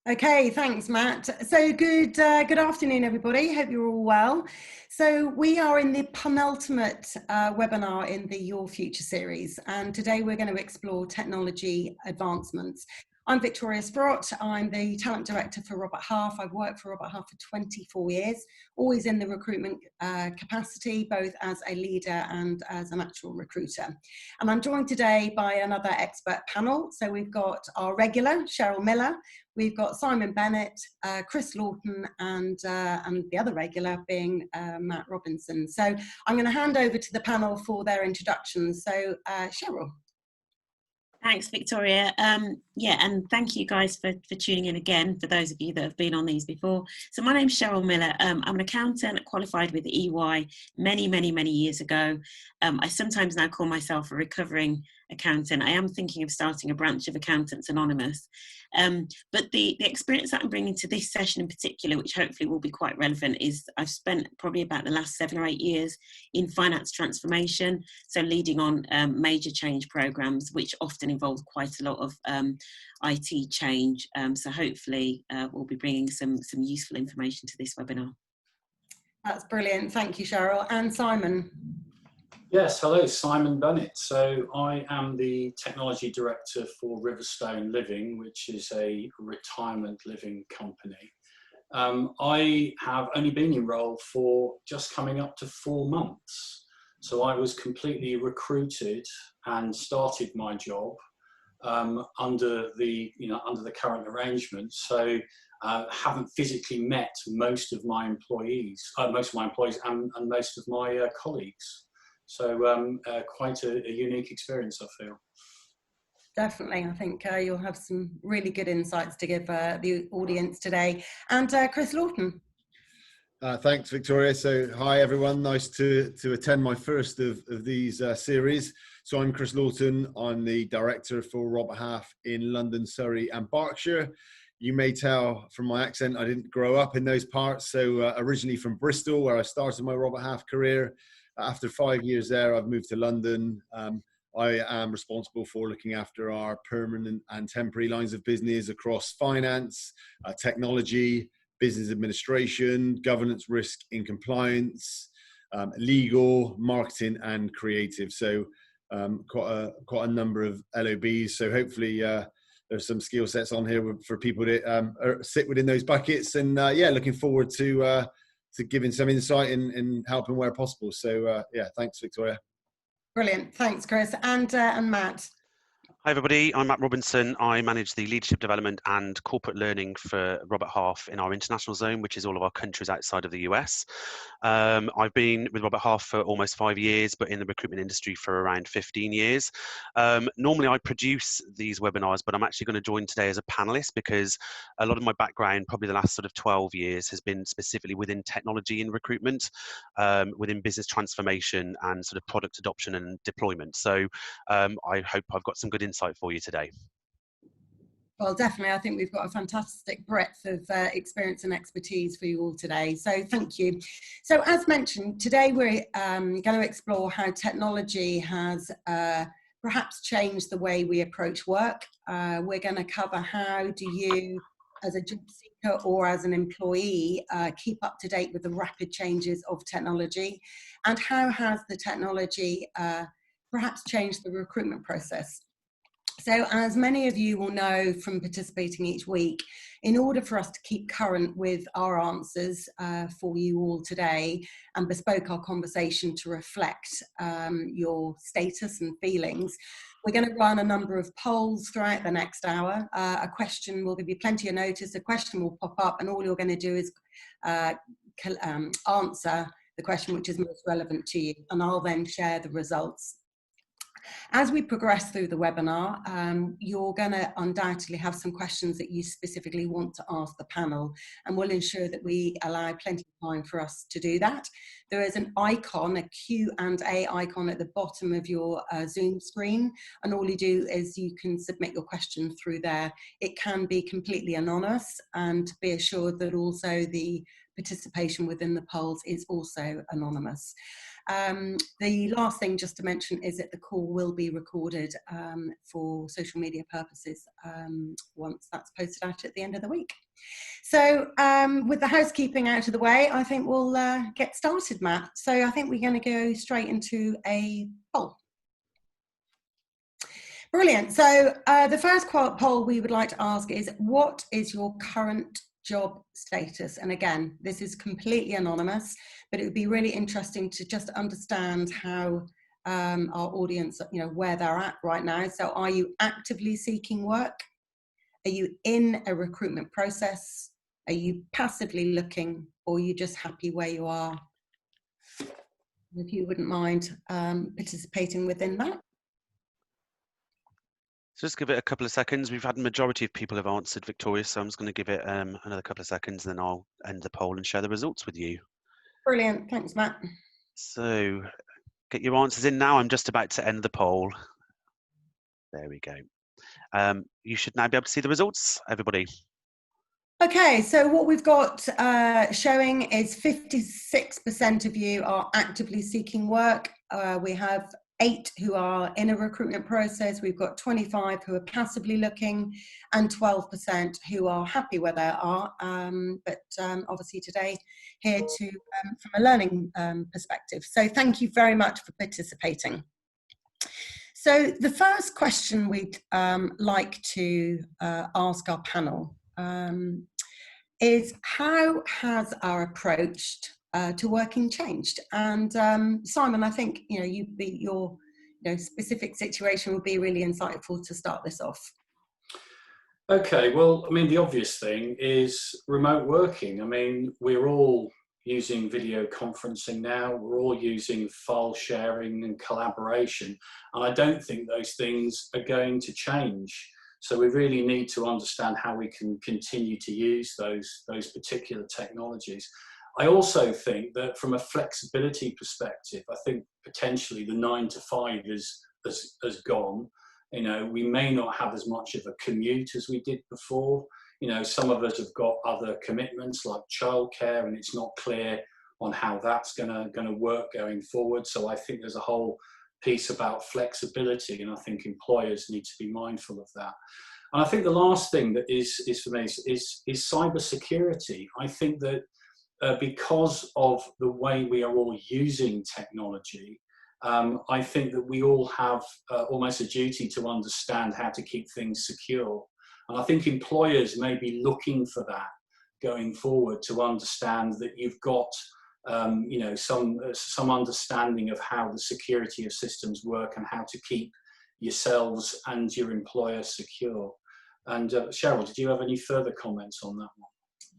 Okay, thanks, Matt. So good afternoon, everybody. Hope you're all well. So we are in the penultimate webinar in the Your Future series, and today we're going to explore technology advancements. I'm Victoria Sprott. I'm the talent director for Robert Half. I've worked for Robert Half for 24 years, always in the recruitment capacity, both as a leader and as an actual recruiter. And I'm joined today by another expert panel. So we've got our regular, Sheryl Miller. We've got Simon Bennett, Chris Lawton, and the other regular being Matt Robinson. So I'm going to hand over to the panel for their introductions. So Sheryl. Thanks, Victoria. Yeah, and thank you guys for tuning in again, for those of you that have been on these before. So my name's Sheryl Miller. I'm an accountant, qualified with EY many years ago. I sometimes now call myself a recovering accountant. I am thinking of starting a branch of Accountants Anonymous. But the experience that I'm bringing to this session in particular, which hopefully will be quite relevant, is I've spent probably about the last 7 or 8 years in finance transformation, so leading on major change programs, which often involve quite a lot of IT change. So hopefully we'll be bringing some useful information to this webinar. That's brilliant. Thank you, Sheryl. And Simon. Yes, hello, Simon Bennett. So I am the Technology Director for Riverstone Living, which is a retirement living company. I have only been in role for just coming up to 4 months. So I was completely recruited and started my job under the current arrangements. So haven't physically met most of my employees and most of my colleagues. So quite a unique experience, I feel. Definitely. I think you'll have some really good insights to give the audience today. And Chris Lawton. Thanks, Victoria. So hi, everyone. Nice to attend my first of these series. So I'm Chris Lawton. I'm the director for Robert Half in London, Surrey and Berkshire. You may tell from my accent I didn't grow up in those parts. So originally from Bristol, where I started my Robert Half career. After 5 years there, I've moved to London. I am responsible for looking after our permanent and temporary lines of business across finance, technology, business administration, governance, risk and compliance, legal, marketing and creative. So quite a number of LOBs. So hopefully there's some skill sets on here for people that sit within those buckets. And yeah, looking forward to giving some insight and helping where possible. So yeah, thanks, Victoria. Brilliant. Thanks, Chris. And Matt. Hi everybody, I'm Matt Robinson. I manage the leadership development and corporate learning for Robert Half in our international zone, which is all of our countries outside of the US. I've been with Robert Half for almost 5 years, but in the recruitment industry for around 15 years. Normally I produce these webinars, but I'm actually going to join today as a panelist because a lot of my background, probably the last sort of 12 years, has been specifically within technology and recruitment, within business transformation and sort of product adoption and deployment. So I hope I've got some good insight for you today. Well, definitely. I think we've got a fantastic breadth of experience and expertise for you all today. So thank you. So as mentioned, today we're going to explore how technology has perhaps changed the way we approach work. We're going to cover how do you, as a job seeker or as an employee, keep up to date with the rapid changes of technology, and how has the technology perhaps changed the recruitment process. So as many of you will know from participating each week, in order for us to keep current with our answers for you all today and bespoke our conversation to reflect your status and feelings, we're going to run a number of polls throughout the next hour. A question will give you plenty of notice, a question will pop up, and all you're going to do is answer the question which is most relevant to you, and I'll then share the results. As we progress through the webinar, you're going to undoubtedly have some questions that you specifically want to ask the panel, and we'll ensure that we allow plenty of time for us to do that. There is an icon, a Q&A icon at the bottom of your Zoom screen, and all you do is you can submit your question through there. It can be completely anonymous, and be assured that also the participation within the polls is also anonymous. The last thing just to mention is that the call will be recorded for social media purposes once that's posted out at the end of the week. So with the housekeeping out of the way, I think we'll get started, Matt. So I think we're going to go straight into a poll. Brilliant. So the first poll we would like to ask is, what is your current job status? And again, this is completely anonymous, but it would be really interesting to just understand how our audience, where they're at right now. So are you actively seeking work? Are you in a recruitment process? Are you passively looking, or are you just happy where you are? If you wouldn't mind participating within that. So just give it a couple of seconds. We've had the majority of people have answered, Victoria, so I'm just going to give it another couple of seconds, and then I'll end the poll and share the results with you. Brilliant. Thanks, Matt. So get your answers in now. I'm just about to end the poll. There we go. You should now be able to see the results, everybody. Okay, so what we've got showing is 56% of you are actively seeking work. We have 8 who are in a recruitment process. We've got 25 who are passively looking, and 12% who are happy where they are. But obviously today here to from a learning perspective. So thank you very much for participating. So the first question we'd like to ask our panel is, how has our approach to working changed? And Simon, I think your specific situation would be really insightful to start this off. Okay, well, I mean, the obvious thing is remote working. I mean, we're all using video conferencing now. We're all using file sharing and collaboration, and I don't think those things are going to change. So we really need to understand how we can continue to use those particular technologies. I also think that from a flexibility perspective, I think potentially the 9 to 5 has gone. We may not have as much of a commute as we did before. Some of us have got other commitments like childcare, and it's not clear on how that's going to work going forward. So I think there's a whole piece about flexibility, and I think employers need to be mindful of that. And I think the last thing that is for me is cyber security. I think that because of the way we are all using technology, I think that we all have almost a duty to understand how to keep things secure. And I think employers may be looking for that going forward, to understand that you've got some understanding of how the security of systems work and how to keep yourselves and your employer secure. And Sheryl, did you have any further comments on that one?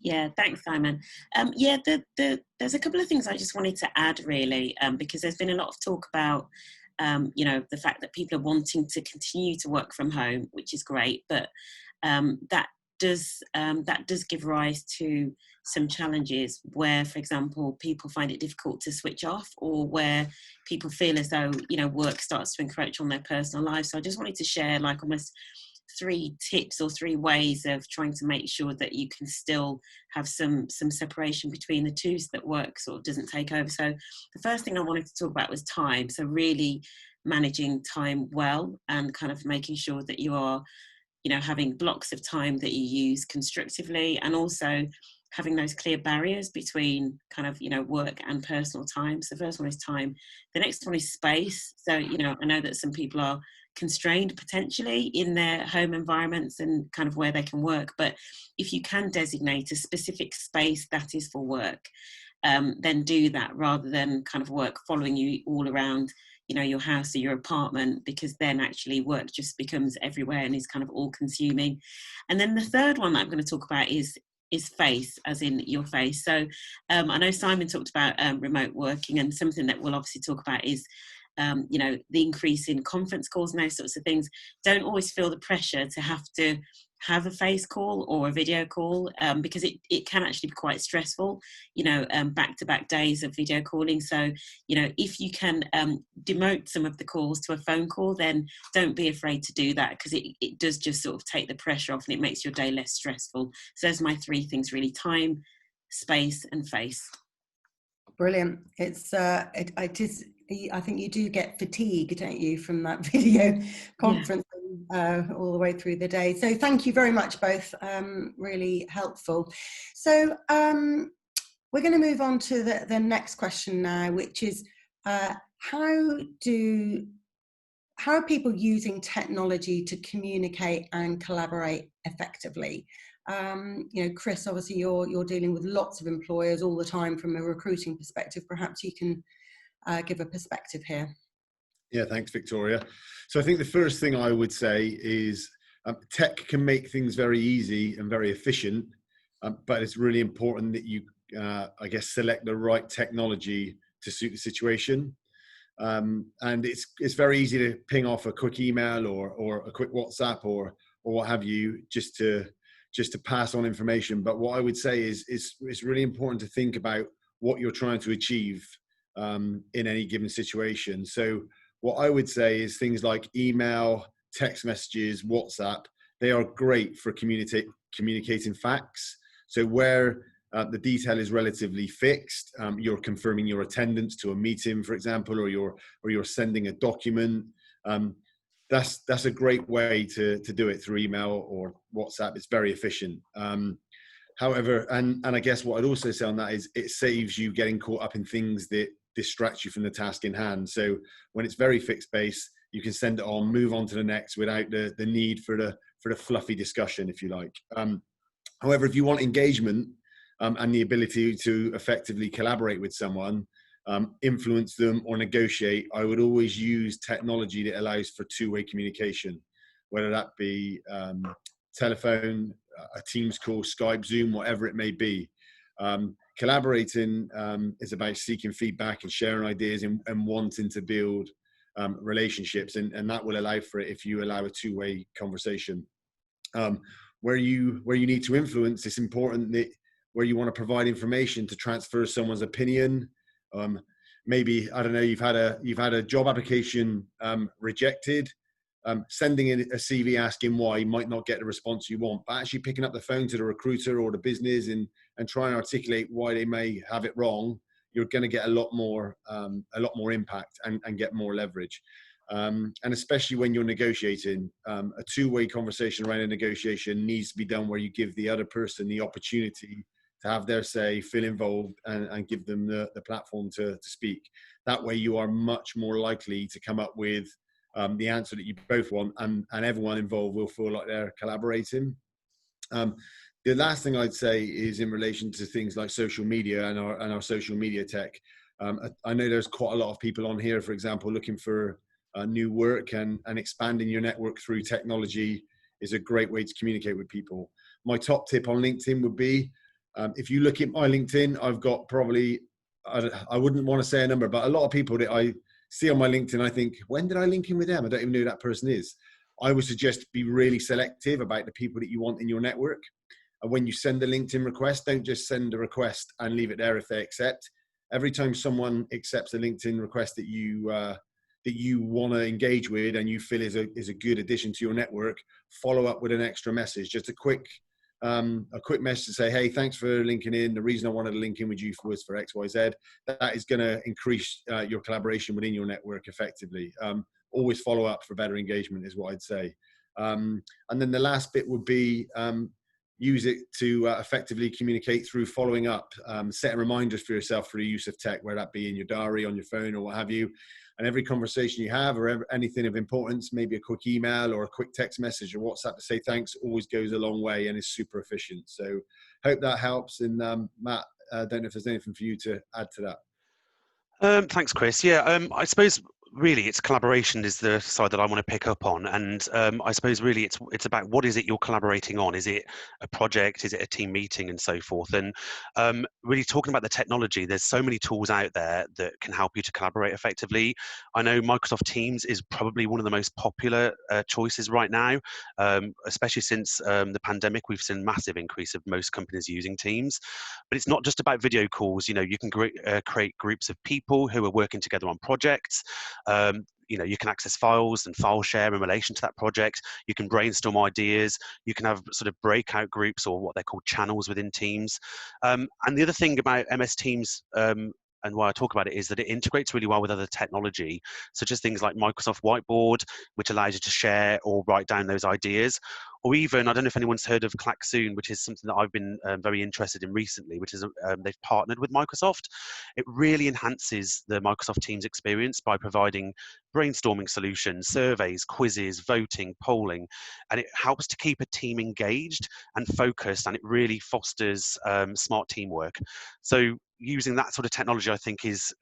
Yeah, thanks, Simon. There's a couple of things I just wanted to add, really, because there's been a lot of talk about, the fact that people are wanting to continue to work from home, which is great, but that does give rise to some challenges where, for example, people find it difficult to switch off, or where people feel as though, work starts to encroach on their personal lives. So I just wanted to share almost 3 tips or 3 ways of trying to make sure that you can still have some separation between the two, so that work sort of doesn't take over. So the first thing I wanted to talk about was time. So really managing time well, and kind of making sure that you are, having blocks of time that you use constructively, and also having those clear barriers between kind of, work and personal time. So the first one is time. The next one is space. So, I know that some people are constrained potentially in their home environments and kind of where they can work, but if you can designate a specific space that is for work, then do that, rather than kind of work following you all around, your house or your apartment, because then actually work just becomes everywhere and is kind of all consuming. And then the third one that I'm going to talk about is face, as in your face. So I know Simon talked about remote working, and something that we'll obviously talk about is the increase in conference calls and those sorts of things. Don't always feel the pressure to have a face call or a video call, because it can actually be quite stressful, back-to-back days of video calling. So, if you can demote some of the calls to a phone call, then don't be afraid to do that, because it does just sort of take the pressure off, and it makes your day less stressful. So those are my 3 things really: time, space, and face. Brilliant. It is. I think you do get fatigue, don't you, from that video conference all the way through the day. So thank you very much, both. Really helpful. So we're going to move on to the next question now, which is how are people using technology to communicate and collaborate effectively? You know, Chris, obviously you're dealing with lots of employers all the time from a recruiting perspective. Perhaps you can give a perspective here. Yeah, thanks, Victoria. So I think the first thing I would say is tech can make things very easy and very efficient, but it's really important that you, I guess, select the right technology to suit the situation. And it's very easy to ping off a quick email or a quick WhatsApp or what have you, just to pass on information. But what I would say is it's really important to think about what you're trying to achieve in any given situation. So what I would say is things like email, text messages, WhatsApp, they are great for communicating facts. So where the detail is relatively fixed, you're confirming your attendance to a meeting, for example, or you're sending a document. That's a great way to do it through email or WhatsApp. It's very efficient. However, and I guess what I'd also say on that is it saves you getting caught up in things that distract you from the task in hand. So when it's very fixed base, you can send it on, move on to the next without the need for the fluffy discussion, if you like. However, if you want engagement and the ability to effectively collaborate with someone, influence them or negotiate, I would always use technology that allows for two-way communication, whether that be telephone, a Teams call, Skype, Zoom, whatever it may be. Collaborating is about seeking feedback and sharing ideas and wanting to build relationships, and that will allow for it if you allow a two-way conversation. Where you need to influence, it's important that where you want to provide information to transfer someone's opinion. Maybe, I don't know, you've had a job application rejected. Sending in a CV asking why you might not get the response you want, but actually picking up the phone to the recruiter or the business and trying to articulate why they may have it wrong, you're going to get a lot more impact and get more leverage. And especially when you're negotiating, a two-way conversation around a negotiation needs to be done where you give the other person the opportunity to have their say, feel involved, and give them the platform to speak. That way you are much more likely to come up with the answer that you both want, and everyone involved will feel like they're collaborating. The last thing I'd say is in relation to things like social media and our social media tech. I know there's quite a lot of people on here, for example, looking for new work, and expanding your network through technology is a great way to communicate with people. My top tip on LinkedIn would be, if you look at my LinkedIn, I've got probably, I wouldn't want to say a number, but a lot of people that I see on my LinkedIn, I think, when did I link in with them? I don't even know who that person is. I would suggest be really selective about the people that you want in your network. And when you send a LinkedIn request, don't just send a request and leave it there if they accept. Every time someone accepts a LinkedIn request that you want to engage with and you feel is a good addition to your network, follow up with an extra message, just a quick message to say, hey, thanks for linking in. The reason I wanted to link in with you was for X, Y, Z. That is going to increase your collaboration within your network effectively. Always follow up for better engagement is what I'd say. And then the last bit would be use it to effectively communicate through following up, setting reminders for yourself through the use of tech, whether that be in your diary, on your phone, or what have you. And every conversation you have or anything of importance, maybe a quick email or a quick text message or WhatsApp to say thanks, always goes a long way and is super efficient. So hope that helps. And Matt, I don't know if there's anything for you to add to that. Thanks, Chris. Yeah, I suppose really it's collaboration is the side that I want to pick up on, and I suppose really it's about what is it you're collaborating on. Is it a project? Is it a team meeting, and so forth? And really talking about the technology, there's so many tools out there that can help you to collaborate effectively. I know Microsoft Teams is probably one of the most popular choices right now, especially since the pandemic. We've seen a massive increase of most companies using Teams, but it's not just about video calls. You know, you can create groups of people who are working together on projects. You know, you can access files and file share in relation to that project. You can brainstorm ideas. You can have sort of breakout groups or what they're called channels within Teams. And the other thing about MS Teams and why I talk about it is that it integrates really well with other technology, such as things like Microsoft Whiteboard, which allows you to share or write down those ideas. Or even, I don't know if anyone's heard of Klaxoon, which is something that I've been very interested in recently, which is they've partnered with Microsoft. It really enhances the Microsoft Teams experience by providing brainstorming solutions, surveys, quizzes, voting, polling, and it helps to keep a team engaged and focused, and it really fosters smart teamwork. So using that sort of technology, I think, is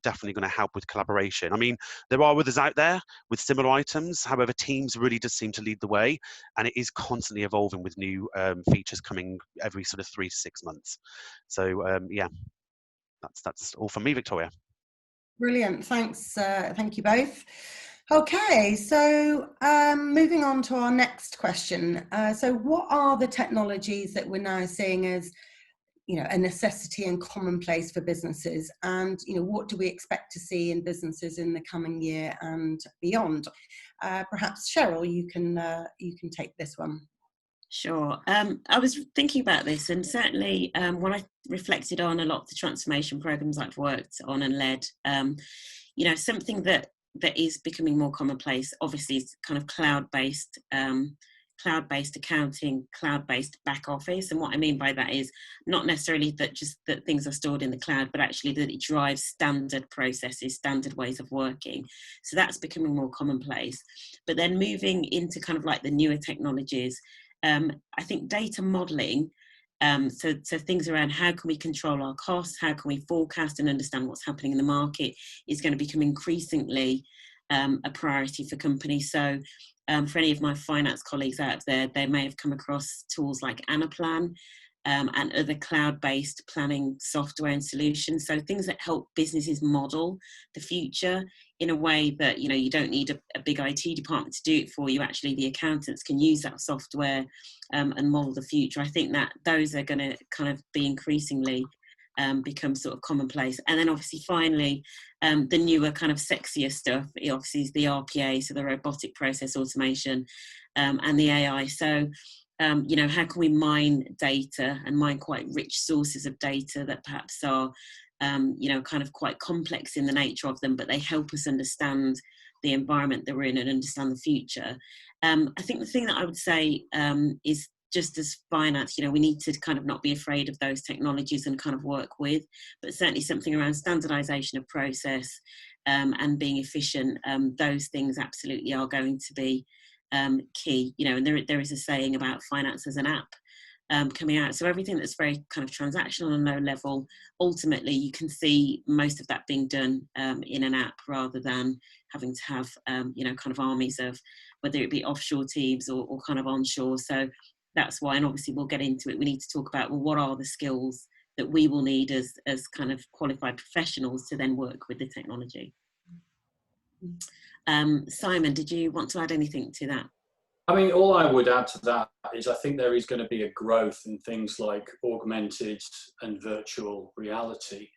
definitely going to help with collaboration. I mean, there are others out there with similar items. However, Teams really does seem to lead the way, and it is constantly evolving with new features coming every sort of 3 to 6 months. So yeah, that's all from me, Victoria. Brilliant, thanks. Thank you both. Okay, so moving on to our next question. So what are the technologies that we're now seeing as a necessity and commonplace for businesses, and what do we expect to see in businesses in the coming year and beyond? Perhaps Sheryl, you can take this one. Sure. I was thinking about this, and certainly when I reflected on a lot of the transformation programs I've worked on and led, something that is becoming more commonplace, obviously, is kind of cloud-based accounting, cloud-based back office. And what I mean by that is not necessarily that things are stored in the cloud, but actually that it drives standard processes, standard ways of working. So that's becoming more commonplace. But then moving into kind of like the newer technologies, I think data modeling, so things around how can we control our costs, how can we forecast and understand what's happening in the market, is going to become increasingly a priority for companies. So for any of my finance colleagues out there, they may have come across tools like Anaplan and other cloud-based planning software and solutions. So things that help businesses model the future in a way that, you don't need a big IT department to do it for you. Actually, the accountants can use that software and model the future. I think that those are going to kind of be increasingly become sort of commonplace. And then obviously finally the newer kind of sexier stuff obviously is the RPA, so the robotic process automation, and the AI. So how can we mine data and mine quite rich sources of data that perhaps are kind of quite complex in the nature of them, but they help us understand the environment that we're in and understand the future. I think the thing that I would say is, just as finance, we need to kind of not be afraid of those technologies and kind of work with, but certainly something around standardization of process and being efficient, those things absolutely are going to be key, and there is a saying about finance as an app coming out. So everything that's very kind of transactional and low level, ultimately you can see most of that being done in an app rather than having to have, kind of armies of, whether it be offshore teams or kind of onshore. So that's why, and obviously we'll get into it, we need to talk about, well, what are the skills that we will need as kind of qualified professionals to then work with the technology. Simon, did you want to add anything to that? I mean, all I would add to that is I think there is going to be a growth in things like augmented and virtual reality.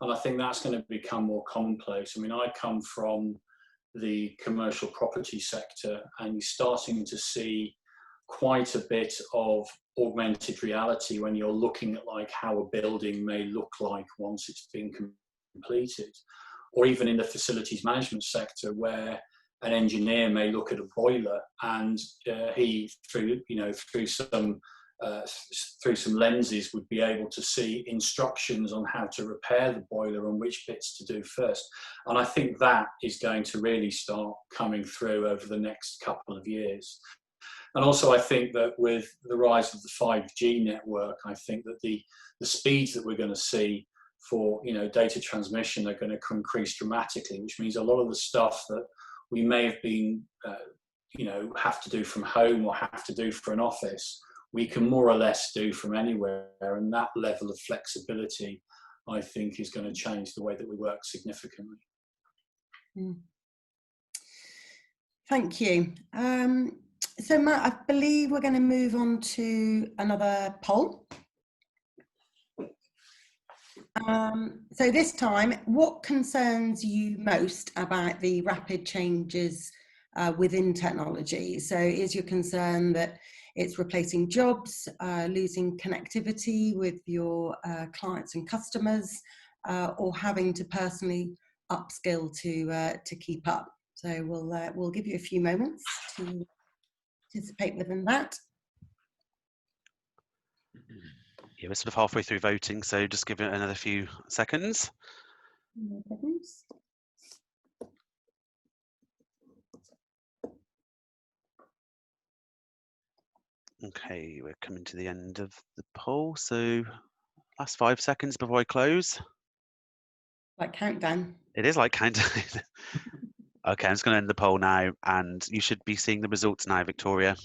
And I think that's going to become more commonplace. I mean, I come from the commercial property sector, and you're starting to see quite a bit of augmented reality when you're looking at like how a building may look like once it's been completed, or even in the facilities management sector where an engineer may look at a boiler and he through some lenses would be able to see instructions on how to repair the boiler and which bits to do first. And I think that is going to really start coming through over the next couple of years. And also I think that with the rise of the 5G network, I think that the speeds that we're going to see for data transmission are going to increase dramatically, which means a lot of the stuff that we may have been have to do from home or have to do for an office, we can more or less do from anywhere. And that level of flexibility, I think, is going to change the way that we work significantly. Thank you. So Matt, I believe we're going to move on to another poll. So this time, what concerns you most about the rapid changes within technology? So is your concern that it's replacing jobs, losing connectivity with your clients and customers? or having to personally upskill to keep up. So we'll give you a few moments to participate within that. Yeah, we're sort of halfway through voting, so just give it another few seconds. No problems. Okay, we're coming to the end of the poll, so last 5 seconds before I close. Like countdown. It is like countdown. Okay, I'm just going to end the poll now, and you should be seeing the results now, Victoria.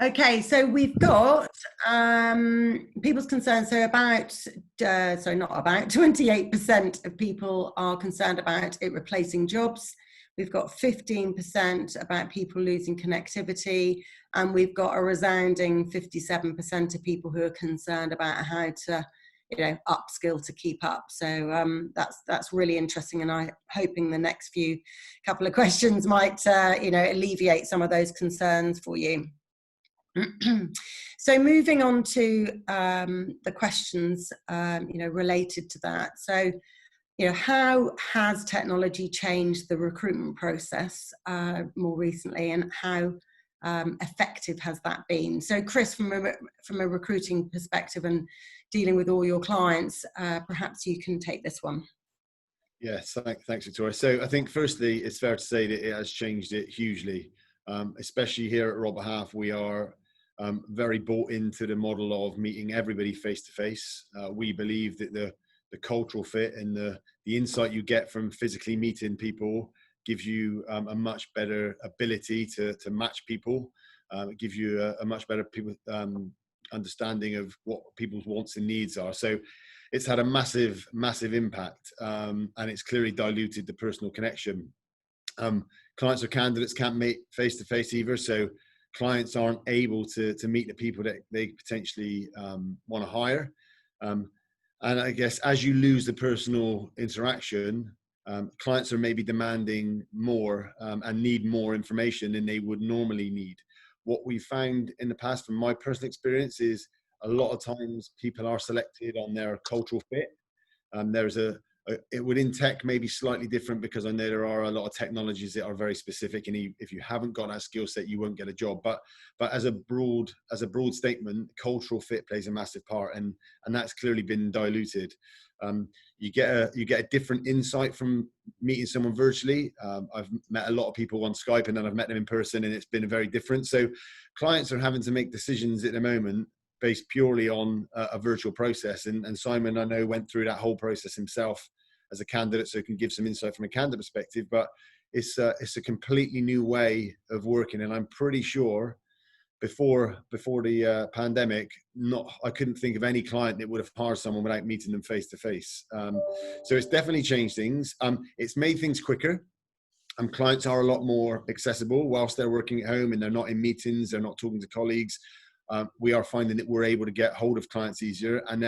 Okay, so we've got people's concerns. So about, sorry, not about, 28% of people are concerned about it replacing jobs. We've got 15% about people losing connectivity, and we've got a resounding 57% of people who are concerned about how to, upskill to keep up. So that's really interesting, and I'm hoping the next couple of questions might, alleviate some of those concerns for you. So moving on to the questions, related to that. So, how has technology changed the recruitment process more recently, and how effective has that been? So, Chris, from a recruiting perspective and dealing with all your clients, perhaps you can take this one. Yes, thanks, Victoria. So I think firstly, it's fair to say that it has changed it hugely, especially here at Robert Half. We are very bought into the model of meeting everybody face to face. We believe that the cultural fit and the insight you get from physically meeting people gives you a much better ability to match people. It gives you a much better understanding of what people's wants and needs are. So it's had a massive impact, and it's clearly diluted the personal connection. Clients or candidates can't meet face to face either, so clients aren't able to meet the people that they potentially want to hire. And I guess as you lose the personal interaction, clients are maybe demanding more and need more information than they would normally need. What we found in the past, from my personal experience, is a lot of times people are selected on their cultural fit. It would in tech maybe slightly different, because I know there are a lot of technologies that are very specific, and if you haven't got that skill set, you won't get a job. But as a broad statement, cultural fit plays a massive part, and that's clearly been diluted. You get a different insight from meeting someone virtually. I've met a lot of people on Skype, and then I've met them in person, and it's been very different. So clients are having to make decisions at the moment based purely on a virtual process. And Simon, I know, went through that whole process himself as a candidate, so can give some insight from a candidate perspective. But it's a completely new way of working, and I'm pretty sure before the pandemic, I couldn't think of any client that would have hired someone without meeting them face to face. So it's definitely changed things. It's made things quicker. Clients are a lot more accessible whilst they're working at home and they're not in meetings, they're not talking to colleagues. We are finding that we're able to get hold of clients easier, and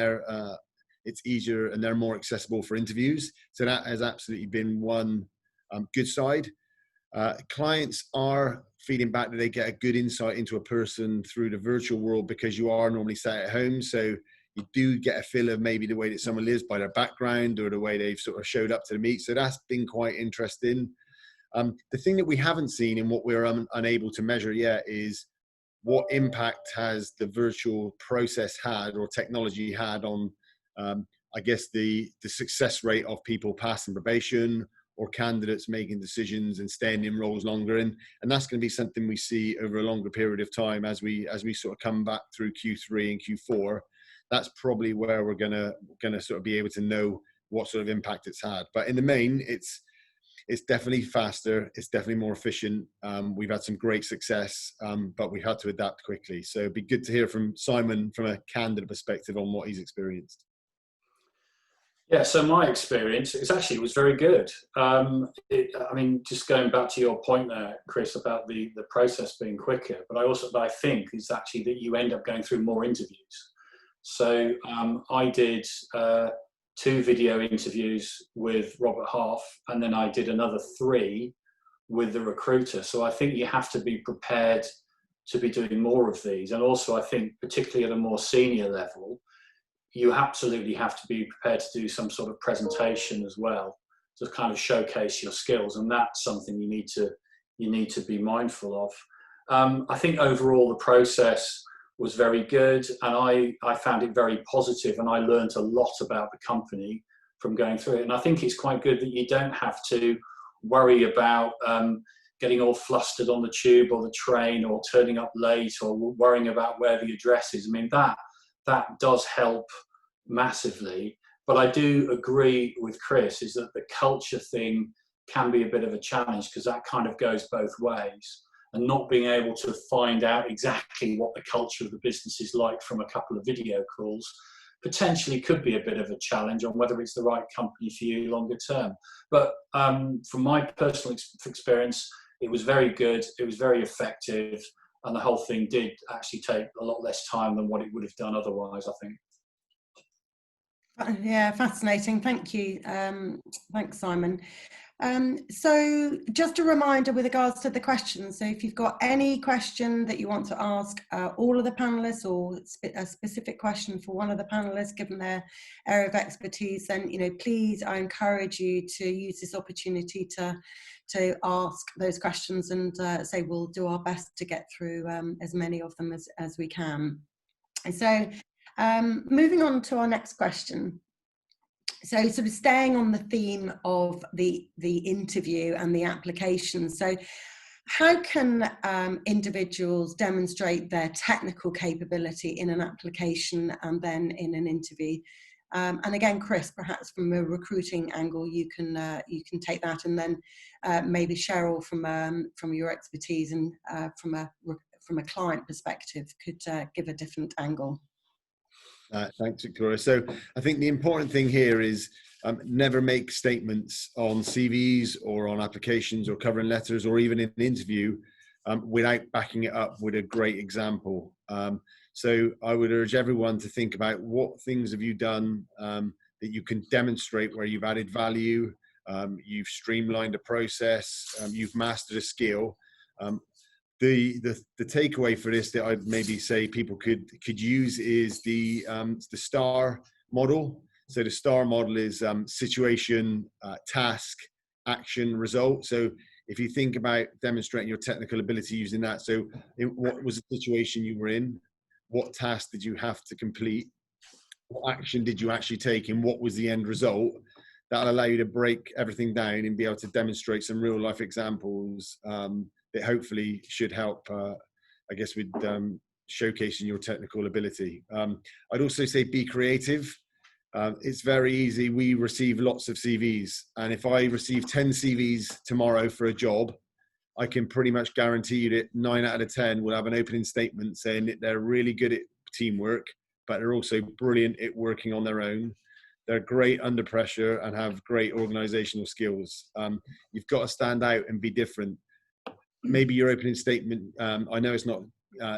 it's easier and they're more accessible for interviews. So that has absolutely been one good side. Clients are feeding back that they get a good insight into a person through the virtual world, because you are normally sat at home. So you do get a feel of maybe the way that someone lives by their background or the way they've sort of showed up to the meet. So that's been quite interesting. The thing that we haven't seen and what we're unable to measure yet is what impact has the virtual process had, or technology had, on I guess the success rate of people passing probation, or candidates making decisions and staying in roles longer. And that's going to be something we see over a longer period of time as we sort of come back through Q3 and Q4. That's probably where we're gonna sort of be able to know what sort of impact it's had. But in the main, it's definitely faster. It's definitely more efficient. We've had some great success, but we've had to adapt quickly. So it'd be good to hear from Simon from a candidate perspective on what he's experienced. Yeah, so my experience was very good. I mean, just going back to your point there, Chris, about the process being quicker, but I think is actually that you end up going through more interviews. So I did 2 video interviews with Robert Half, and then I did another 3 with the recruiter. So I think you have to be prepared to be doing more of these. And also I think particularly at a more senior level, you absolutely have to be prepared to do some sort of presentation as well to kind of showcase your skills, and that's something you need to be mindful of. I think overall the process was very good, and I found it very positive, and I learned a lot about the company from going through it. And I think it's quite good that you don't have to worry about getting all flustered on the tube or the train, or turning up late, or worrying about where the address is. I mean, that does help massively. But I do agree with Chris, is that the culture thing can be a bit of a challenge, because that kind of goes both ways. And not being able to find out exactly what the culture of the business is like from a couple of video calls potentially could be a bit of a challenge on whether it's the right company for you longer term. But from my personal experience, it was very good, it was very effective, and the whole thing did actually take a lot less time than what it would have done otherwise, I think. Yeah, fascinating. Thank you. Thanks, Simon. So just a reminder with regards to the questions. So if you've got any question that you want to ask all of the panelists, or a specific question for one of the panelists, given their area of expertise, then, you know, please, I encourage you to use this opportunity to ask those questions, and say we'll do our best to get through as many of them as we can. And so moving on to our next question. So sort of staying on the theme of the interview and the application. So how can individuals demonstrate their technical capability in an application and then in an interview? And again, Chris, perhaps from a recruiting angle, you can take that, and then maybe Sheryl from your expertise and from a client perspective could give a different angle. Thanks, Victoria. So I think the important thing here is never make statements on CVs or on applications or covering letters or even in an interview without backing it up with a great example. So I would urge everyone to think about what things have you done that you can demonstrate where you've added value, you've streamlined a process, you've mastered a skill. The takeaway for this that I'd maybe say people could use is the STAR model. So the STAR model is situation, task, action, result. So if you think about demonstrating your technical ability using that, so what was the situation you were in? What task did you have to complete? What action did you actually take, and what was the end result? That'll allow you to break everything down and be able to demonstrate some real life examples that hopefully should help, I guess, with showcasing your technical ability. I'd also say be creative. It's very easy. We receive lots of CVs, and if I receive 10 CVs tomorrow for a job, I can pretty much guarantee you that 9 out of 10 will have an opening statement saying that they're really good at teamwork, but they're also brilliant at working on their own. They're great under pressure and have great organizational skills. You've got to stand out and be different. Maybe your opening statement, I know it's not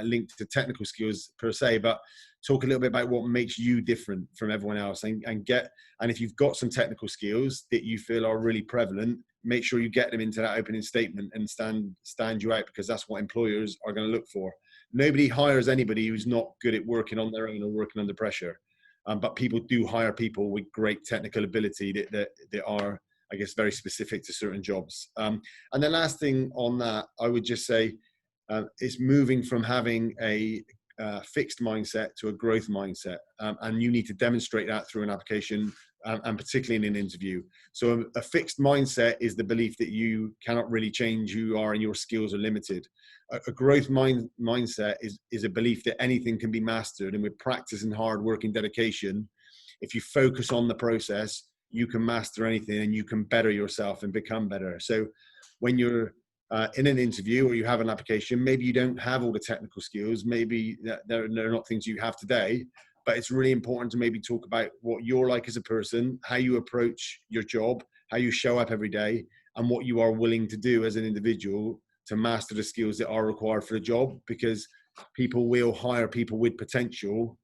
linked to technical skills per se, but talk a little bit about what makes you different from everyone else, and if you've got some technical skills that you feel are really prevalent, make sure you get them into that opening statement and stand you out, because that's what employers are going to look for. Nobody hires anybody who's not good at working on their own or working under pressure, but people do hire people with great technical ability that are, I guess, very specific to certain jobs. And the last thing on that, I would just say, is moving from having a fixed mindset to a growth mindset. And you need to demonstrate that through an application, and particularly in an interview. So a fixed mindset is the belief that you cannot really change who you are and your skills are limited. A growth mindset is a belief that anything can be mastered, and with practice and hard work and dedication, if you focus on the process, you can master anything and you can better yourself and become better. So when you're in an interview or you have an application, maybe you don't have all the technical skills, maybe they're not things you have today, but it's really important to maybe talk about what you're like as a person, how you approach your job, how you show up every day, and what you are willing to do as an individual to master the skills that are required for the job, because people will hire people with potential.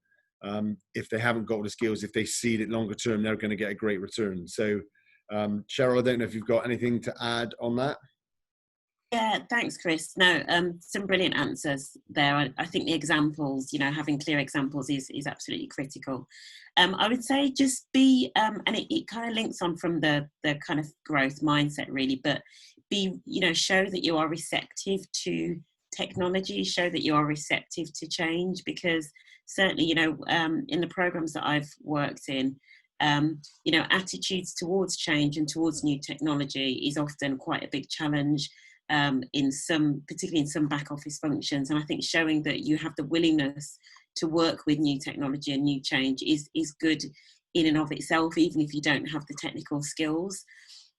If they haven't got the skills, if they see that longer term, they're going to get a great return. So, Sheryl, I don't know if you've got anything to add on that. Yeah, thanks, Chris. No, some brilliant answers there. I think the examples, having clear examples is absolutely critical. I would say just be, and it kind of links on from the kind of growth mindset really, but be, show that you are receptive to technology, show that you are receptive to change, because certainly, in the programs that I've worked in, attitudes towards change and towards new technology is often quite a big challenge. Particularly in some back office functions, and I think showing that you have the willingness to work with new technology and new change is good in and of itself, even if you don't have the technical skills.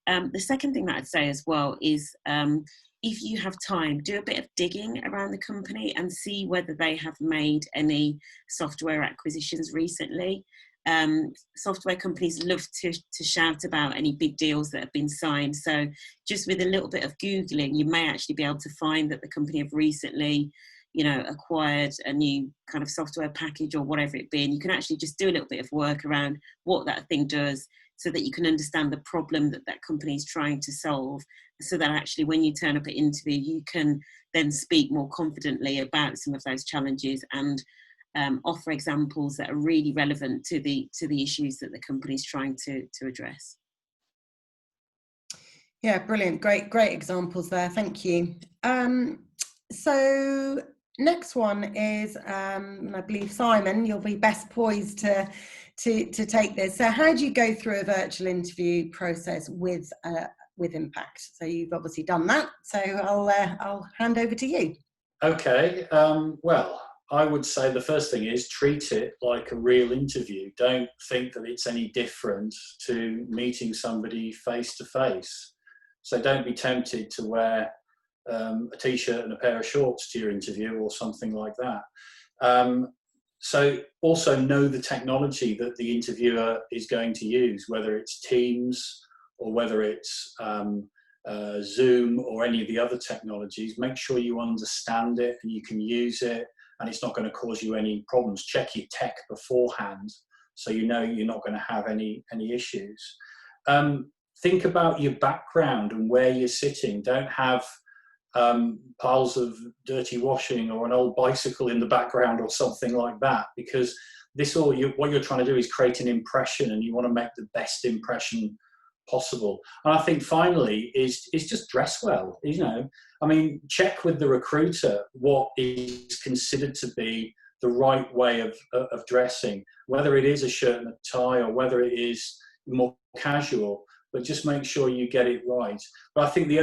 The second thing that I'd say as well is, if you have time, do a bit of digging around the company and see whether they have made any software acquisitions recently. Software companies love to shout about any big deals that have been signed, so just with a little bit of Googling you may actually be able to find that the company have recently acquired a new kind of software package or whatever it be, and you can actually just do a little bit of work around what that thing does so that you can understand the problem that that company is trying to solve, so that actually when you turn up at interview you can then speak more confidently about some of those challenges and offer examples that are really relevant to the issues that the company is trying to address. Yeah, brilliant. Great examples there. Thank you. So next one is, and I believe Simon, you'll be best poised to take this. So how do you go through a virtual interview process with impact? So you've obviously done that. So I'll hand over to you. Okay. Well, I would say the first thing is treat it like a real interview. Don't think that it's any different to meeting somebody face to face. So don't be tempted to wear a t-shirt and a pair of shorts to your interview or something like that. So also know the technology that the interviewer is going to use, whether it's Teams or whether it's Zoom or any of the other technologies. Make sure you understand it and you can use it, and it's not going to cause you any problems. Check your tech beforehand so you know you're not going to have any issues. Think about your background and where you're sitting. Don't have piles of dirty washing or an old bicycle in the background or something like that, because what you're trying to do is create an impression, and you want to make the best impression possible. And I think finally is just dress well. Check with the recruiter what is considered to be the right way of dressing, whether it is a shirt and a tie or whether it is more casual, but just make sure you get it right. But I think the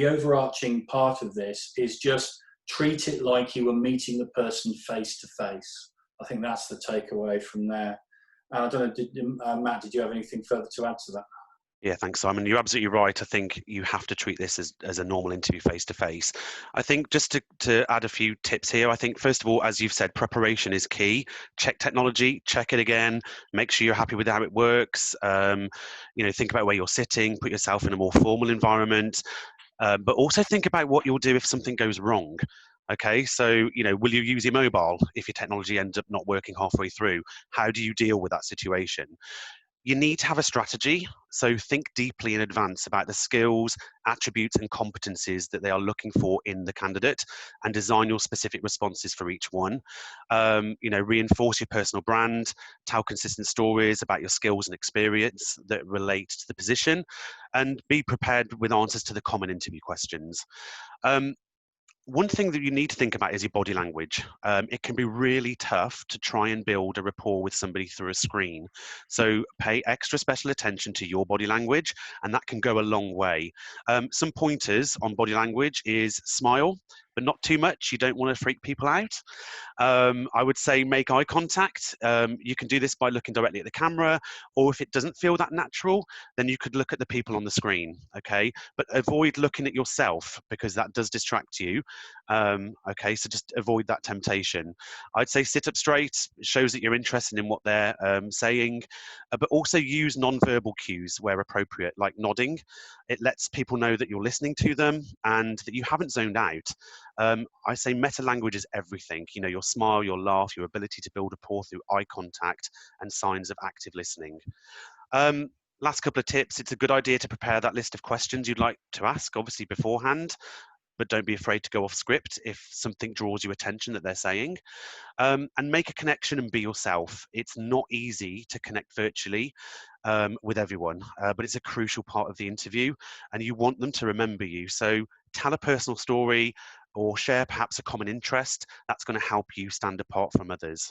overarching part of this is just treat it like you were meeting the person face to face. I think that's the takeaway from there. I don't know, Matt, did you have anything further to add to that? Yeah, thanks, Simon. You're absolutely right. I think you have to treat this as a normal interview face-to-face. I think just to add a few tips here, I think, first of all, as you've said, preparation is key. Check technology, check it again, make sure you're happy with how it works. Think about where you're sitting, put yourself in a more formal environment, but also think about what you'll do if something goes wrong. Okay, so, will you use your mobile if your technology ends up not working halfway through? How do you deal with that situation? You need to have a strategy, so think deeply in advance about the skills, attributes and competencies that they are looking for in the candidate, and design your specific responses for each one. Reinforce your personal brand, tell consistent stories about your skills and experience that relate to the position, and be prepared with answers to the common interview questions. One thing that you need to think about is your body language. It can be really tough to try and build a rapport with somebody through a screen. So pay extra special attention to your body language, and that can go a long way. Some pointers on body language is smile, but not too much. You don't want to freak people out. I would say make eye contact. You can do this by looking directly at the camera, or if it doesn't feel that natural, then you could look at the people on the screen, okay? But avoid looking at yourself, because that does distract you. Okay, so just avoid that temptation. I'd say sit up straight. It shows that you're interested in what they're saying, but also use non-verbal cues where appropriate, like nodding. It lets people know that you're listening to them and that you haven't zoned out. I say meta language is everything. Your smile, your laugh, your ability to build rapport through eye contact and signs of active listening. last couple of tips, it's a good idea to prepare that list of questions you'd like to ask, obviously beforehand, but don't be afraid to go off script if something draws your attention that they're saying. And make a connection and be yourself. It's not easy to connect virtually with everyone, but it's a crucial part of the interview, and you want them to remember you. So tell a personal story or share perhaps a common interest. That's going to help you stand apart from others.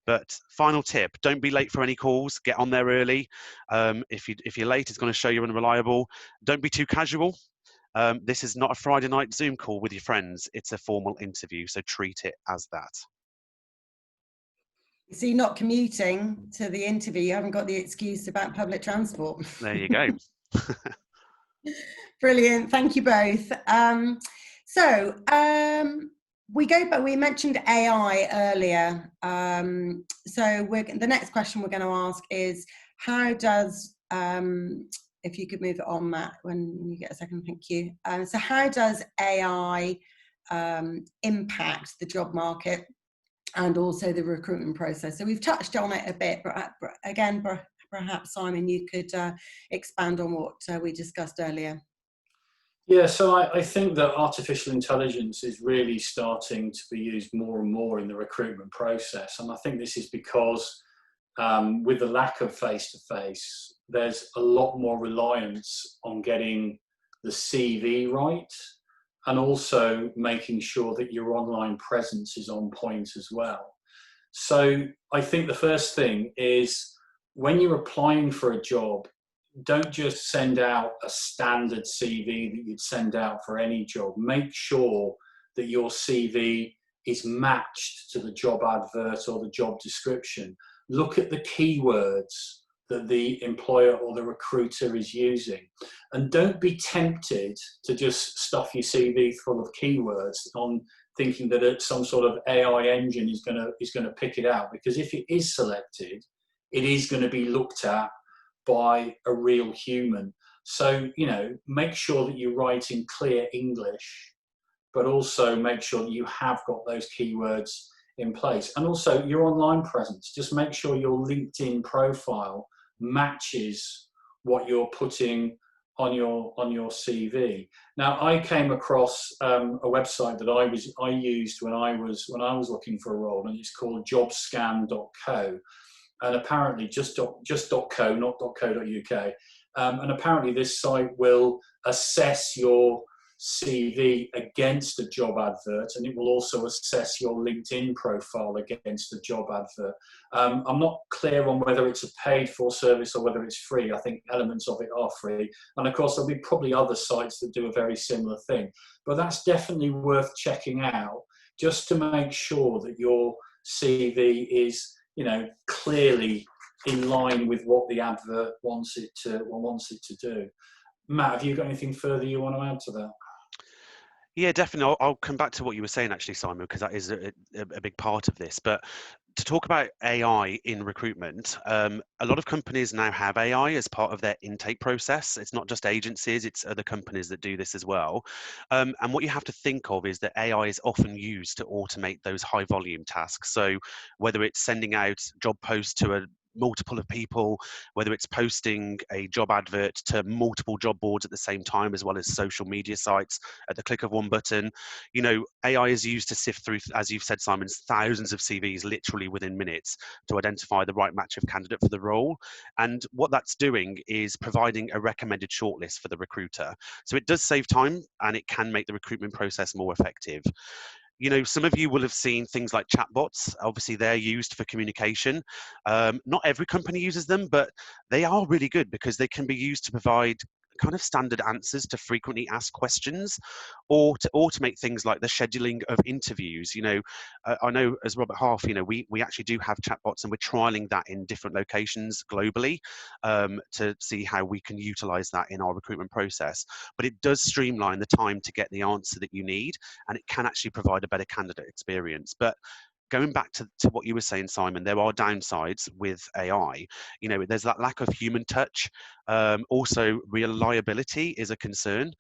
But final tip, don't be late for any calls. Get on there early. If you're late, it's going to show you're unreliable. Don't be too casual. This is not a Friday night Zoom call with your friends. It's a formal interview, so treat it as that. So you're not commuting to the interview, you haven't got the excuse about public transport. There you go. Brilliant, thank you both. We mentioned AI earlier. So the next question we're going to ask is, how does, if you could move it on, Matt, when you get a second, thank you. So how does AI impact the job market and also the recruitment process? So we've touched on it a bit, but again, perhaps Simon, you could expand on what we discussed earlier. Yeah, so I think that artificial intelligence is really starting to be used more and more in the recruitment process. And I think this is because with the lack of face-to-face, there's a lot more reliance on getting the CV right, and also making sure that your online presence is on point as well. So I think the first thing is, when you're applying for a job, don't just send out a standard CV that you'd send out for any job. Make sure that your CV is matched to the job advert or the job description. Look at the keywords that the employer or the recruiter is using. And don't be tempted to just stuff your CV full of keywords on thinking that some sort of AI engine is going to pick it out. Because if it is selected, it is going to be looked at by a real human. So, make sure that you write in clear English, but also make sure that you have got those keywords in place. And also your online presence. Just make sure your LinkedIn profile matches what you're putting on your CV. Now, I came across a website that I used when I was looking for a role, and it's called jobscan.co. And apparently just .co, not .co.uk. And apparently this site will assess your CV against a job advert, and it will also assess your LinkedIn profile against a job advert. I'm not clear on whether it's a paid-for service or whether it's free. I think elements of it are free. And of course, there'll be probably other sites that do a very similar thing. But that's definitely worth checking out, just to make sure that your CV is, clearly in line with what the advert wants it to do. Matt, have you got anything further you want to add to that? Yeah, definitely. I'll come back to what you were saying, actually, Simon, because that is a big part of this. But to talk about AI in recruitment, a lot of companies now have AI as part of their intake process. It's not just agencies, it's other companies that do this as well. And what you have to think of is that AI is often used to automate those high volume tasks. So whether it's sending out job posts to a multiple of people, whether it's posting a job advert to multiple job boards at the same time, as well as social media sites at the click of one button. AI is used to sift through, as you've said, Simon, thousands of CVs literally within minutes to identify the right match of candidate for the role. And what that's doing is providing a recommended shortlist for the recruiter. So it does save time, and it can make the recruitment process more effective. Some of you will have seen things like chatbots. Obviously, they're used for communication. Not every company uses them, but they are really good because they can be used to provide kind of standard answers to frequently asked questions, or to automate things like the scheduling of interviews. I know as Robert Half, we actually do have chatbots, and we're trialing that in different locations globally to see how we can utilize that in our recruitment process. But it does streamline the time to get the answer that you need, and it can actually provide a better candidate experience. But going back to what you were saying, Simon, there are downsides with AI. You know, there's that lack of human touch. Also, reliability is a concern.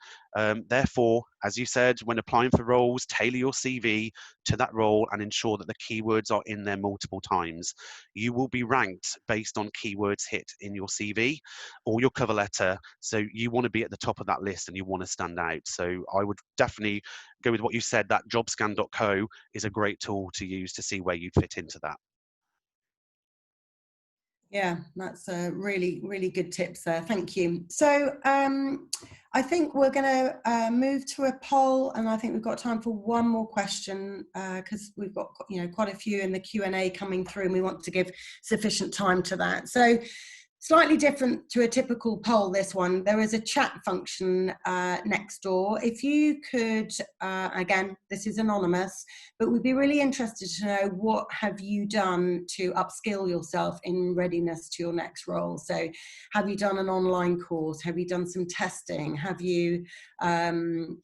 Therefore, as you said, when applying for roles, tailor your CV to that role and ensure that the keywords are in there multiple times. You will be ranked based on keywords hit in your CV or your cover letter. So you want to be at the top of that list and you want to stand out. So I would definitely go with what you said, that jobscan.co is a great tool to use to see where you'd fit into that. Yeah, that's a really, really good tips there. Thank you. So I think we're going to move to a poll, and I think we've got time for one more question because we've got, you know, quite a few in the Q&A coming through, and we want to give sufficient time to that. So slightly different to a typical poll, this one. There is a chat function next door. If you could, again, this is anonymous, but we'd be really interested to know what have you done to upskill yourself in readiness to your next role. So have you done an online course? Have you done some testing? Have you done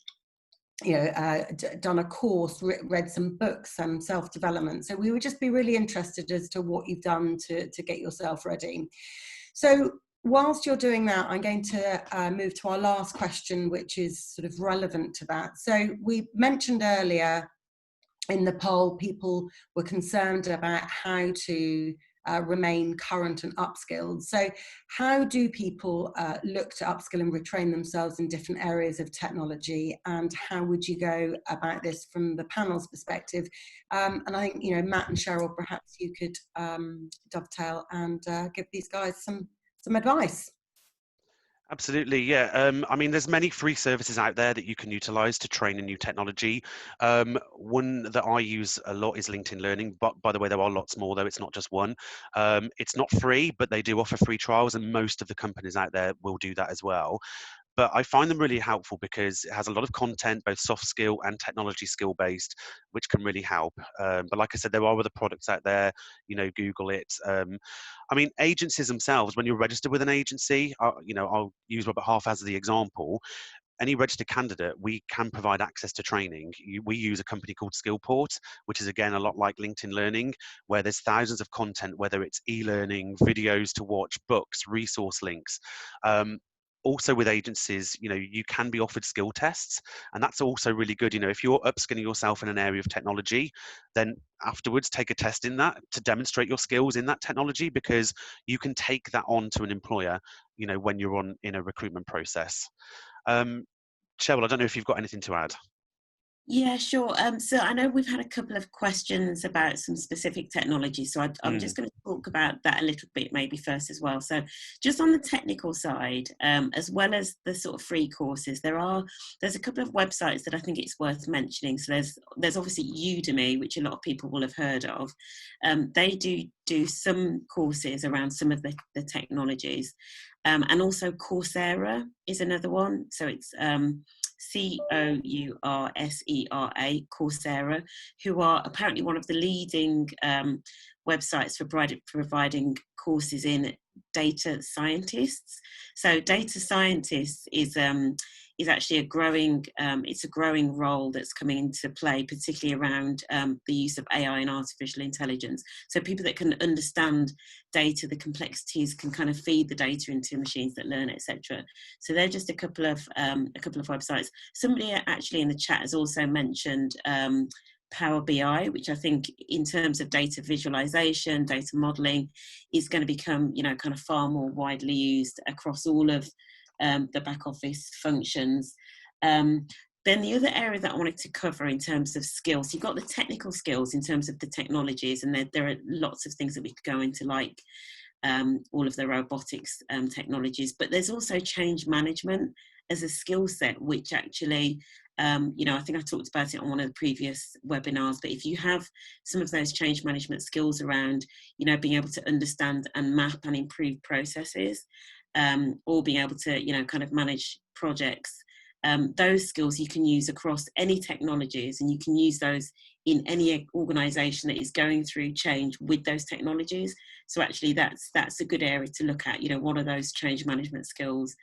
a course, read some books, some self-development? So we would just be really interested as to what you've done to get yourself ready. So whilst you're doing that, I'm going to move to our last question, which is sort of relevant to that. So we mentioned earlier in the poll, people were concerned about how to remain current and upskilled. So how do people look to upskill and retrain themselves in different areas of technology, and how would you go about this from the panel's perspective? And I think, you know, Matt and Sheryl, perhaps you could dovetail and give these guys some advice. Absolutely, yeah. I mean, there's many free services out there that you can utilize to train in new technology. One that I use a lot is LinkedIn Learning, but by the way, there are lots more, though. It's not just one. It's not free, but they do offer free trials, and most of the companies out there will do that as well. But I find them really helpful because it has a lot of content, both soft skill and technology skill based, which can really help. But like I said, there are other products out there, you know, Google it. I mean, agencies themselves, when you're registered with an agency, you know, I'll use Robert Half as the example. Any registered candidate, we can provide access to training. We use a company called Skillport, which is again a lot like LinkedIn Learning, where there's thousands of content, whether it's e-learning, videos to watch, books, resource links. Also with agencies, you know, you can be offered skill tests, and that's also really good. You know, if you're upskilling yourself in an area of technology, then afterwards take a test in that to demonstrate your skills in that technology, because you can take that on to an employer, you know, when you're in a recruitment process. Sheryl, I don't know if you've got anything to add. Yeah, sure. So I know we've had a couple of questions about some specific technology, so I'm just going to talk about that a little bit maybe first as well. So just on the technical side, as well as the sort of free courses, there's a couple of websites that I think it's worth mentioning. So there's obviously Udemy, which a lot of people will have heard of. They do some courses around some of the technologies, and also Coursera is another one. So it's Coursera, Coursera, who are apparently one of the leading websites for providing courses in data scientists. So data scientists is actually a growing role that's coming into play, particularly around the use of AI and artificial intelligence. So people that can understand data, the complexities, can kind of feed the data into machines that learn, etc. So they're just a couple of websites. Somebody actually in the chat has also mentioned Power BI, which I think in terms of data visualization, data modeling, is going to become, you know, kind of far more widely used across all of the back office functions. Then the other area that I wanted to cover in terms of skills, you've got the technical skills in terms of the technologies, and there are lots of things that we could go into, like all of the robotics technologies, but there's also change management as a skill set, which actually, you know, I think I talked about it on one of the previous webinars, but if you have some of those change management skills around, you know, being able to understand and map and improve processes, or being able to, you know, kind of manage projects, those skills you can use across any technologies, and you can use those in any organization that is going through change with those technologies. So actually that's a good area to look at, you know, what are those change management skills.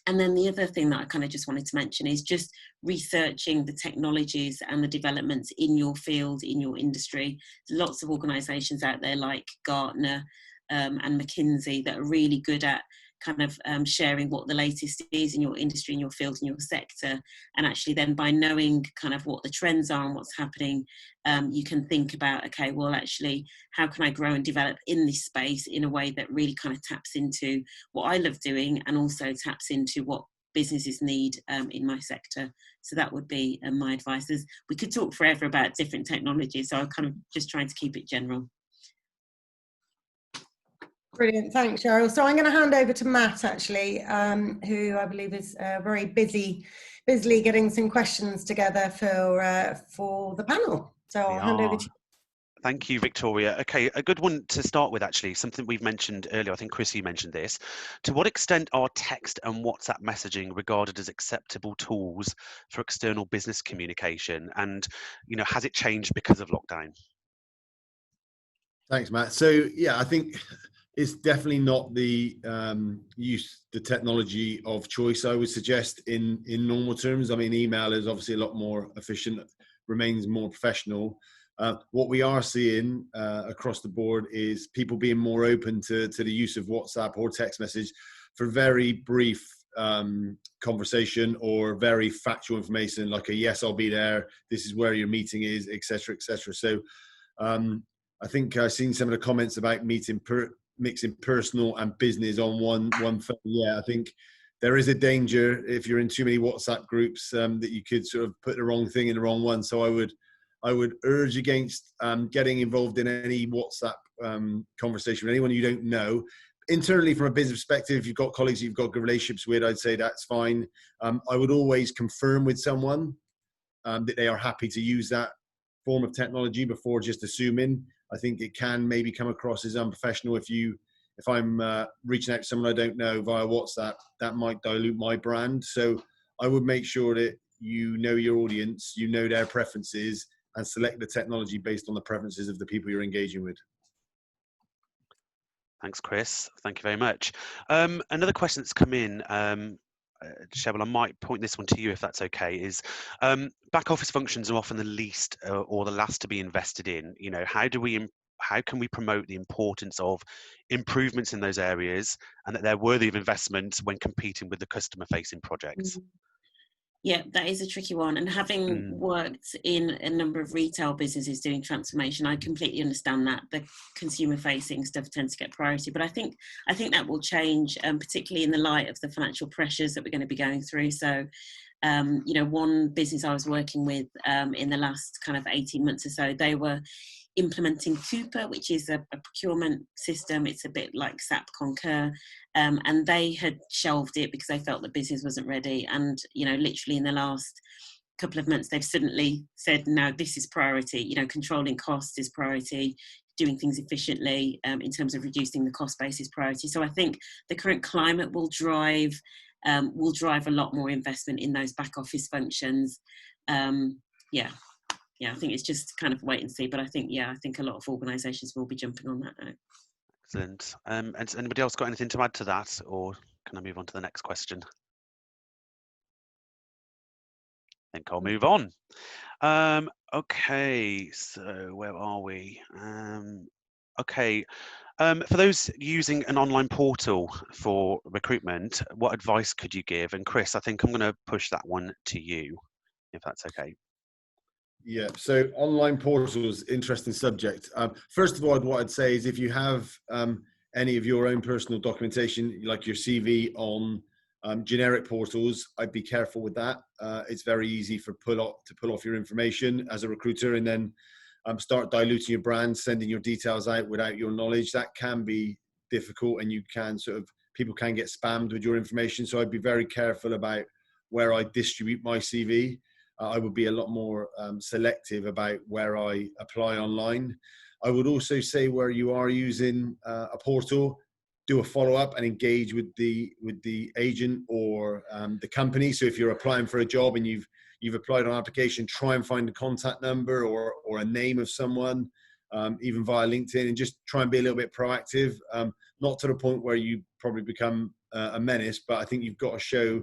And then the other thing that I kind of just wanted to mention is just researching the technologies and the developments in your field, in your industry. There's lots of organisations out there like Gartner and McKinsey that are really good at kind of sharing what the latest is in your industry, in your field, in your sector. And actually then by knowing kind of what the trends are and what's happening, you can think about, okay, well, actually, how can I grow and develop in this space in a way that really kind of taps into what I love doing and also taps into what businesses need in my sector. So that would be my advice. We could talk forever about different technologies, so I'm kind of just trying to keep it general. Brilliant, thanks, Sheryl. So I'm going to hand over to Matt, actually, who I believe is very busily getting some questions together for the panel. So I'll hand over to you. Thank you, Victoria. Okay, a good one to start with, actually, something we've mentioned earlier. I think, Chris, you mentioned this. To what extent are text and WhatsApp messaging regarded as acceptable tools for external business communication? And, you know, has it changed because of lockdown? Thanks, Matt. So, yeah, I think it's definitely not the the technology of choice, I would suggest, in normal terms. I mean, email is obviously a lot more efficient, remains more professional. What we are seeing across the board is people being more open to the use of WhatsApp or text message for very brief conversation or very factual information, like a yes, I'll be there, this is where your meeting is, etc., etc. So I think I've seen some of the comments about mixing personal and business on one phone. Yeah, I think there is a danger if you're in too many WhatsApp groups that you could sort of put the wrong thing in the wrong one. So I would urge against getting involved in any WhatsApp conversation with anyone you don't know. Internally, from a business perspective, if you've got colleagues you've got good relationships with, I'd say that's fine. I would always confirm with someone that they are happy to use that form of technology before just assuming. I think it can maybe come across as unprofessional if I'm reaching out to someone I don't know via WhatsApp. That might dilute my brand. So I would make sure that you know your audience, you know their preferences, and select the technology based on the preferences of the people you're engaging with. Thanks, Chris. Thank you very much. Another question that's come in, Sheryl, I might point this one to you if that's okay, is back office functions are often the least or the last to be invested in. You know, how can we promote the importance of improvements in those areas and that they're worthy of investment when competing with the customer facing projects? Yeah, that is a tricky one. And having worked in a number of retail businesses doing transformation, I completely understand that the consumer-facing stuff tends to get priority. But I think that will change, particularly in the light of the financial pressures that we're going to be going through. So, you know, one business I was working with in the last kind of 18 months or so, they were implementing Cooper, which is a procurement system. It's a bit like SAP Concur, and they had shelved it because they felt the business wasn't ready. And, you know, literally in the last couple of months, they've suddenly said, no, this is priority. You know, controlling costs is priority. Doing things efficiently in terms of reducing the cost base is priority. So I think the current climate will drive a lot more investment in those back office functions. Yeah, I think it's just kind of wait and see. But I think a lot of organisations will be jumping on that now. Excellent. And has anybody else got anything to add to that, or can I move on to the next question? I think I'll move on. Okay, so where are we? Okay. For those using an online portal for recruitment, what advice could you give? And Chris, I think I'm going to push that one to you, if that's okay. Yeah, so online portals, interesting subject. First of all, what I'd say is if you have any of your own personal documentation, like your CV on generic portals, I'd be careful with that. It's very easy to pull off your information as a recruiter and then start diluting your brand, sending your details out without your knowledge. That can be difficult, and people can get spammed with your information. So I'd be very careful about where I distribute my CV. I would be a lot more selective about where I apply online. I would also say where you are using a portal, do a follow-up and engage with the agent or the company. So if you're applying for a job and you've applied on an application, try and find a contact number or a name of someone even via LinkedIn, and just try and be a little bit proactive. Not to the point where you probably become a menace, but I think you've got to show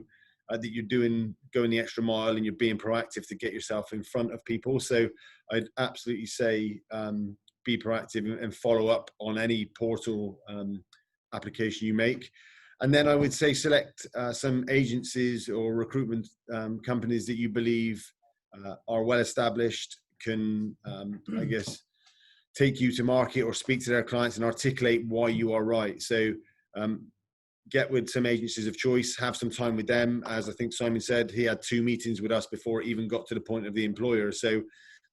that you're going the extra mile and you're being proactive to get yourself in front of people. So I'd absolutely say be proactive and follow up on any portal application you make. And then I would say select some agencies or recruitment companies that you believe are well established, can, I guess, take you to market or speak to their clients and articulate why you are right. So get with some agencies of choice, have some time with them. As I think Simon said, he had 2 meetings with us before it even got to the point of the employer. So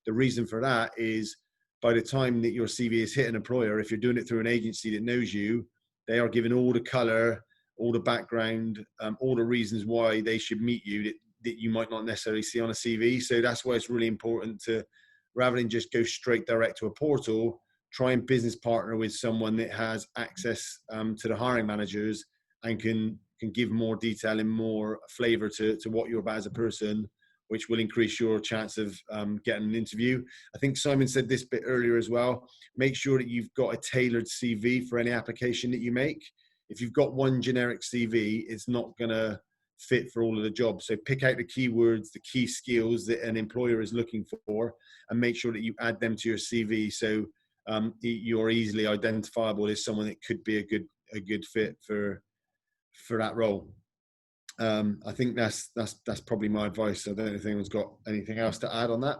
the reason for that is by the time that your CV is hit an employer, if you're doing it through an agency that knows you, they are given all the color, all the background, all the reasons why they should meet you that you might not necessarily see on a CV. So that's why it's really important to, rather than just go straight direct to a portal, try and business partner with someone that has access to the hiring managers and can give more detail and more flavor to what you're about as a person, which will increase your chance of getting an interview. I think Simon said this bit earlier as well. Make sure that you've got a tailored CV for any application that you make. If you've got one generic CV, it's not going to fit for all of the jobs. So pick out the keywords, the key skills that an employer is looking for, and make sure that you add them to your CV so you're easily identifiable as someone that could be a good fit for that role. I think that's probably my advice. I don't know if anyone's got anything else to add on that.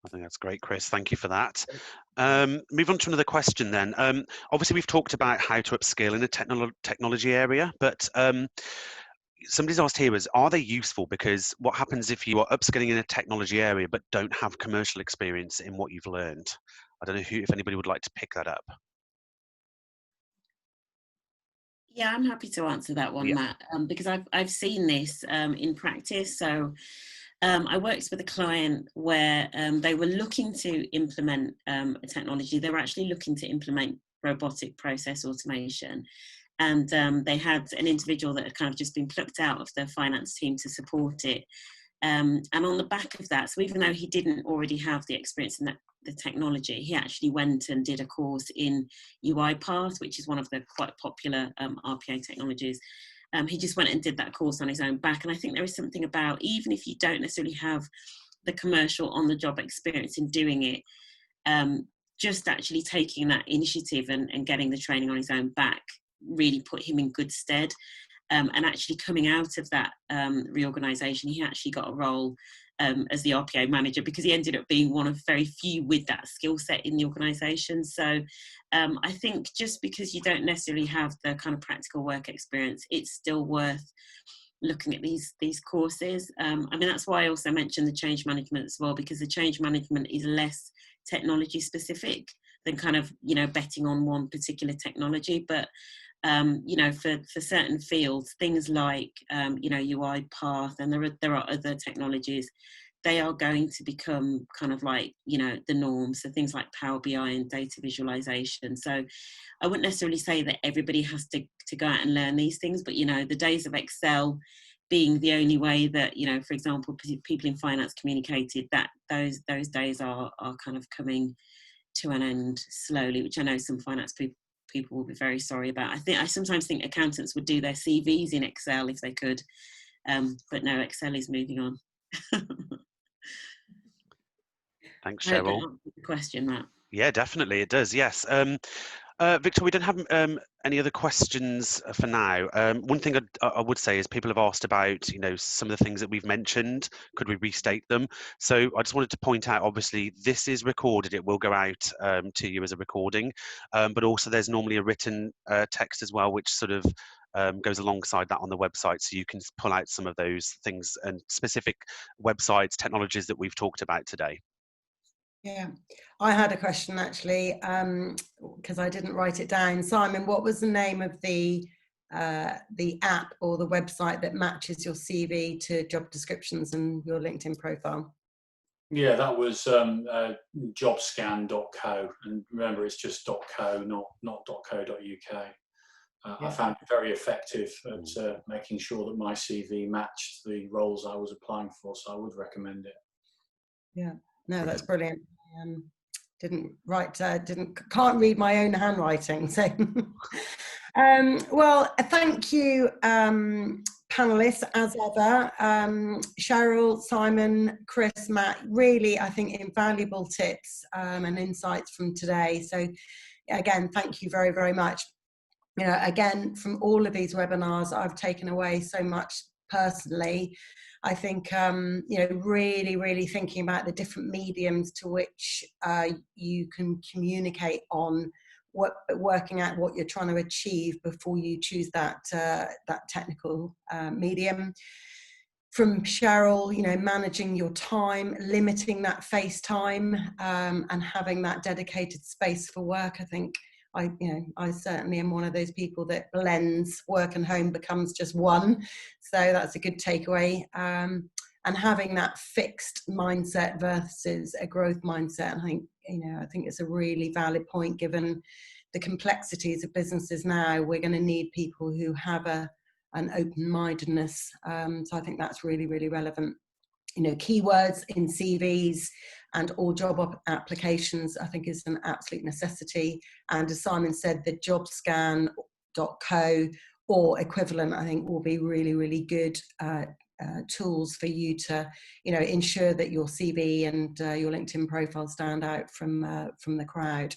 I think that's great, Chris. Thank you for that. Move on to another question then. Obviously, we've talked about how to upskill in the technology area, but somebody's asked here is, are they useful? Because what happens if you are upskilling in a technology area but don't have commercial experience in what you've learned? I don't know if anybody would like to pick that up. Yeah, I'm happy to answer that one, Matt, because I've seen this in practice. So I worked with a client where they were looking to implement a technology. They were actually looking to implement robotic process automation. And they had an individual that had kind of just been plucked out of the finance team to support it. And on the back of that, so even though he didn't already have the experience in the technology, he actually went and did a course in UiPath, which is one of the quite popular RPA technologies. He just went and did that course on his own back. And I think there is something about, even if you don't necessarily have the commercial on-the-job experience in doing it, just actually taking that initiative and getting the training on his own back really put him in good stead. And actually coming out of that reorganisation, he actually got a role as the RPA manager, because he ended up being one of very few with that skill set in the organisation. So I think just because you don't necessarily have the kind of practical work experience, it's still worth looking at these courses. I mean, that's why I also mentioned the change management as well, because the change management is less technology specific than kind of, betting on one particular technology. But for certain fields, things like, UiPath, and there are other technologies, they are going to become kind of like, the norm. So things like Power BI and data visualization. So I wouldn't necessarily say that everybody has to go out and learn these things, but, the days of Excel being the only way that, for example, people in finance communicated, that those days are kind of coming to an end slowly, which I know some finance people will be very sorry about. I sometimes think accountants would do their CVs in Excel if they could, but no, Excel is moving on. Thanks, I hope that Sheryl. answers the question, Matt. Yeah, definitely, it does. Yes. Victor, we don't have any other questions for now. One thing I would say is people have asked about, some of the things that we've mentioned. Could we restate them? So I just wanted to point out, obviously, this is recorded. It will go out to you as a recording, but also there's normally a written text as well, which sort of goes alongside that on the website. So you can pull out some of those things and specific websites, technologies that we've talked about today. Yeah, I had a question actually, because I didn't write it down. Simon, what was the name of the app or the website that matches your CV to job descriptions and your LinkedIn profile? Yeah, that was jobscan.co, and remember, it's just .co, not .co.uk. I found it very effective at making sure that my CV matched the roles I was applying for, so I would recommend it. Yeah. No, that's brilliant. Can't read my own handwriting. So, well, thank you, panelists, as ever. Sheryl, Simon, Chris, Matt, really, I think, invaluable tips and insights from today. So, again, thank you very, very much. You know, again, from all of these webinars, I've taken away so much personally. I think, you know, really, really thinking about the different mediums to which you can communicate on, working out what you're trying to achieve before you choose that technical medium. From Sheryl, you know, managing your time, limiting that face time, and having that dedicated space for work. I think I certainly am one of those people that blends work and home, becomes just one. So that's a good takeaway. And having that fixed mindset versus a growth mindset. And I think it's a really valid point, given the complexities of businesses now. We're going to need people who have an open-mindedness. So I think that's really, really relevant. You know, keywords in CVs and all job applications, I think, is an absolute necessity. And as Simon said, the jobscan.co or equivalent, I think, will be really, really good tools for you to, you know, ensure that your CV and your LinkedIn profile stand out from the crowd.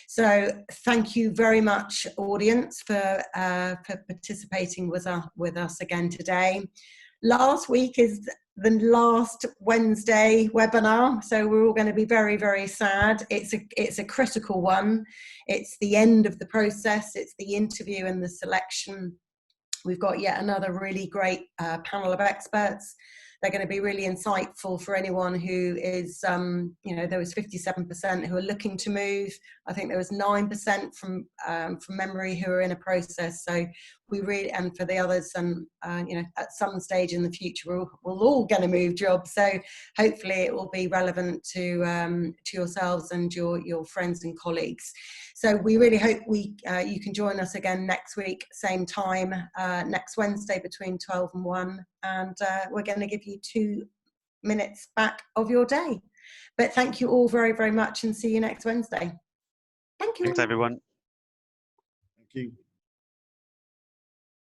So thank you very much, audience, for participating with us again today. Last week is the last Wednesday webinar, so we're all going to be very, very sad. It's a critical one. It's the end of the process. It's the interview and the selection. We've got yet another really great panel of experts. They're going to be really insightful for anyone who is, you know, there was 57% who are looking to move. I think there was 9% from memory who are in a process. So we really, and for the others, you know, at some stage in the future, we're all going to move jobs. So hopefully it will be relevant to yourselves and your friends and colleagues. So we really hope you can join us again next week, same time, next Wednesday between 12 and 1. And we're going to give you 2 minutes back of your day. But thank you all very, very much, and see you next Wednesday. Thank you. Thanks, everyone. Thank you.